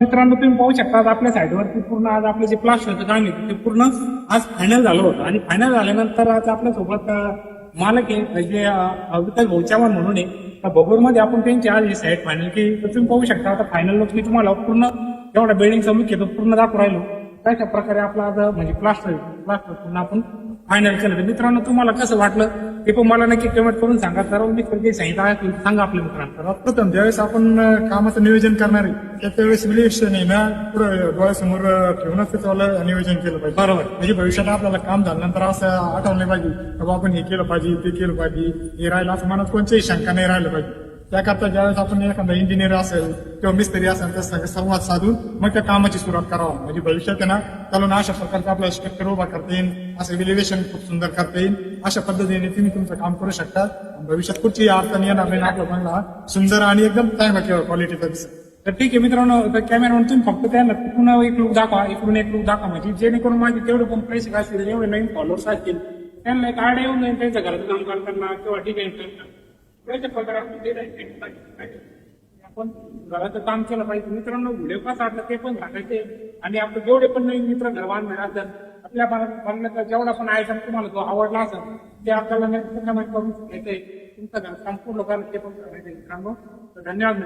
मित्रांनो तुम्ही पाहू शकता आज आपल्या साईडवरती पूर्ण आज आपलं जे प्लास्टरचं काम आहे ते पूर्ण आज फायनल झालं होतं आणि फायनल झाल्यानंतर आज आपल्यासोबत मालक आहे जे विकास भाऊ चव्हाण म्हणून आहे भोगूरमध्ये आपण त्यांची आज ही साईड फायनल केली तर तुम्ही पाहू शकता आता फायनल मी तुम्हाला पूर्ण एवढा बिल्डिंगचा मुख्य तो पूर्ण दाखवू राहिलो अशा प्रकारे आपला आता म्हणजे प्लास्टर पूर्ण आपण फायनल केलं तर मित्रांनो तुम्हाला कसं वाटलं ते पण मला नक्की कमेंट करून सांगा सर्व मी काही सांगितलं सांगा आपल्या मित्रांना. प्रथम ज्यावेळेस आपण कामाचं नियोजन करणार आहे त्यावेळेस इलेक्शन आहे ना पुढे डोळ्यासमोर ठेवूनच त्याचं नियोजन केलं पाहिजे. बरोबर म्हणजे भविष्यात आपल्याला काम झाल्यानंतर असं आठवलं पाहिजे बाबा आपण हे केलं पाहिजे ते केलं पाहिजे हे राहिलं असं मनात कोणतीही शंका नाही राहिलं पाहिजे. त्याकरता ज्यावेळेस आपण एखादा इंजिनियर असेल किंवा मिस्त्री असेल त्या संवाद साधून मग त्या कामाची सुरुवात करावं. म्हणजे भविष्यात ना त्याला अशा प्रकारचा आपला स्ट्रक्चर उभा करता येईल असं इलिव्हेशन खूप सुंदर करता येईल अशा पद्धतीने तुम्ही तुमचं काम करू शकता. भविष्यात कुठची अडचण येणार नाही आपला बंगला सुंदर आणि एकदम चांगला क्वालिटीचा दिसेल. तर ठीक आहे मित्रांनो कॅमेरामॅन तुम्ही फक्त त्यांना पुन्हा एक लुक दाखवा इकडून एक लुक दाखवा म्हणजे जेणेकरून माझे तेवढे पण पैसे असतील एवढे नवीन फॉलोअर्स असतील त्यांना एक आयडिया येऊन जाईल त्यांच्या घरात काम करताना किंवा डिझाईन त्याच्या प्रकारे आपण घराचं काम केलं पाहिजे. मित्रांनो व्हिडिओ कसा वाटला ते पण सांगायचे आणि आपलं जेवढे पण नवीन मित्र घर बांधणार असेल आपल्या बांधण्याचा जेवढा पण आयटम तुम्हाला जो आवडला असेल ते आपल्याला कमेंट करून सांगायचंय तुमचं घर काम पूर्ण करणं ते पण सांगायचं मित्रांनो. धन्यवाद.